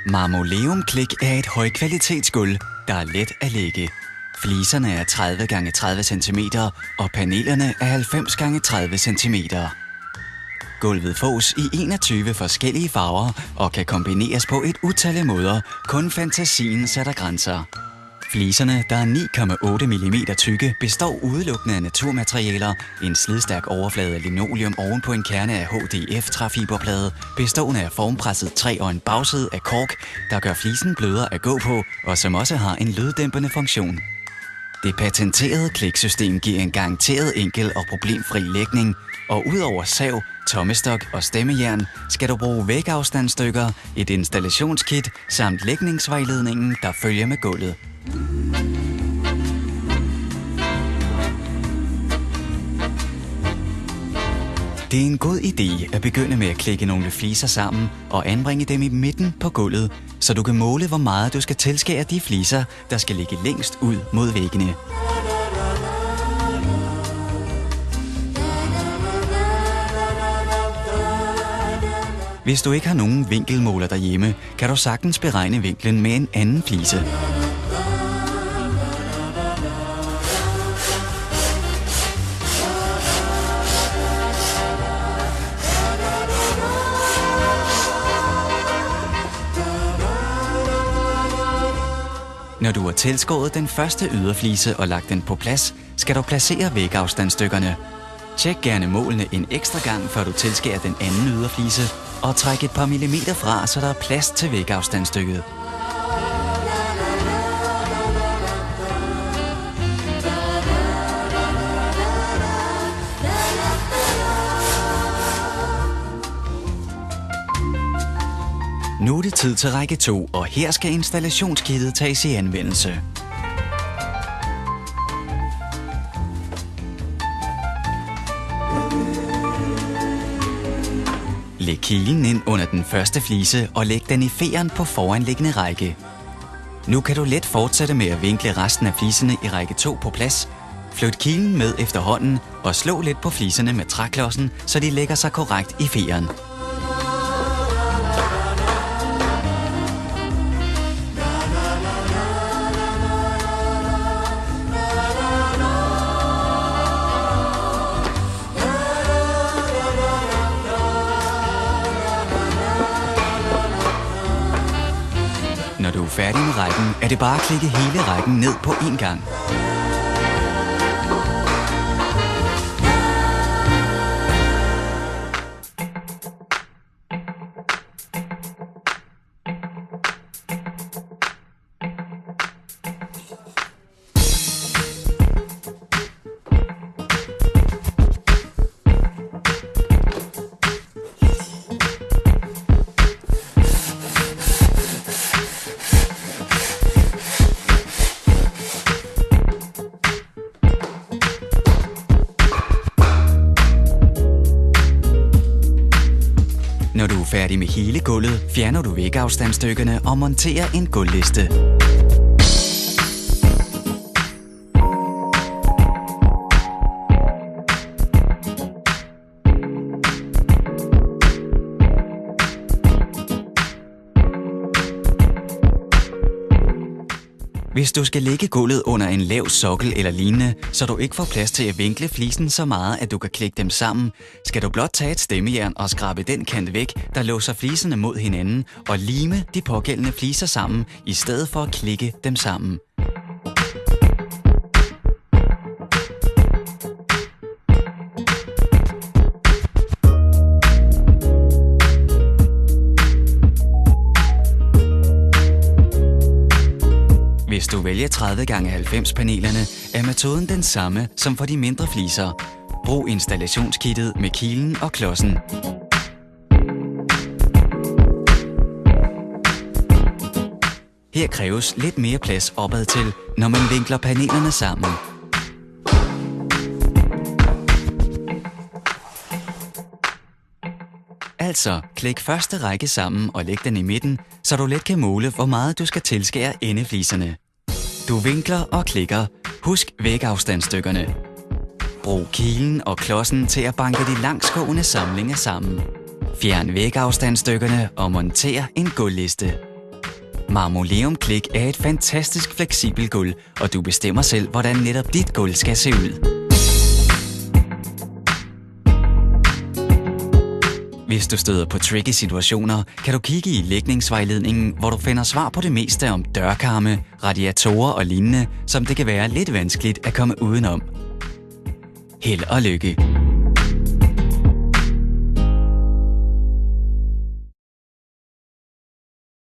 Marmoleum Click er et højkvalitetsgulv, der er let at lægge. Fliserne er 30 x 30 cm, og panelerne er 90 x 30 cm. Gulvet fås i 21 forskellige farver og kan kombineres på et utal af måder. Kun fantasien sætter grænser. Fliserne, der er 9,8 mm tykke, består udelukkende af naturmaterialer, en slidstærk overflade af linoleum oven på en kerne af HDF-træfiberplade, bestående af formpresset træ og en bagside af kork, der gør flisen blødere at gå på, og som også har en lyddæmpende funktion. Det patenterede kliksystem giver en garanteret enkel og problemfri lægning, og udover sav, tommestok og stemmejern skal du bruge vægafstandsstykker, et installationskit samt lægningsvejledningen, der følger med gulvet. Det er en god idé at begynde med at klikke nogle fliser sammen og anbringe dem i midten på gulvet, så du kan måle, hvor meget du skal tilskære de fliser, der skal ligge længst ud mod væggene. Hvis du ikke har nogen vinkelmåler derhjemme, kan du sagtens beregne vinklen med en anden flise. Når du har tilskåret den første yderflise og lagt den på plads, skal du placere vægafstandsstykkerne. Tjek gerne målene en ekstra gang, før du tilskærer den anden yderflise, og træk et par millimeter fra, så der er plads til vægafstandsstykket. Nu er det tid til række 2, og her skal installationskittet tages i anvendelse. Læg kilen ind under den første flise og læg den i feren på foranliggende række. Nu kan du let fortsætte med at vinkle resten af fliserne i række 2 på plads. Flyt kilen med efterhånden og slå lidt på fliserne med træklodsen, så de lægger sig korrekt i feren. Når du er færdig med rækken, er det bare at klikke hele rækken ned på én gang. Når du er færdig med hele gulvet, fjerner du vægafstandsstykkerne og monterer en gulvliste. Hvis du skal lægge gulvet under en lav sokkel eller lignende, så du ikke får plads til at vinkle flisen så meget, at du kan klikke dem sammen, skal du blot tage et stemmejern og skrabe den kant væk, der låser fliserne mod hinanden, og lime de pågældende fliser sammen, i stedet for at klikke dem sammen. Hvis du vælger 30 x 90 panelerne, er metoden den samme som for de mindre fliser. Brug installationskittet med kilen og klodsen. Her kræves lidt mere plads opad til, når man vinkler panelerne sammen. Altså, klik første række sammen og læg den i midten, så du let kan måle, hvor meget du skal tilskære endefliserne. Du vinkler og klikker. Husk vægafstandsstykkerne. Brug kilen og klodsen til at banke de langsgående samlinger sammen. Fjern vægafstandsstykkerne og monter en gulvliste. Marmoleum Click er et fantastisk fleksibelt gulv, og du bestemmer selv, hvordan netop dit gulv skal se ud. Hvis du støder på tricky situationer, kan du kigge i lægningsvejledningen, hvor du finder svar på det meste om dørkarme, radiatorer og lignende, som det kan være lidt vanskeligt at komme udenom. Held og lykke!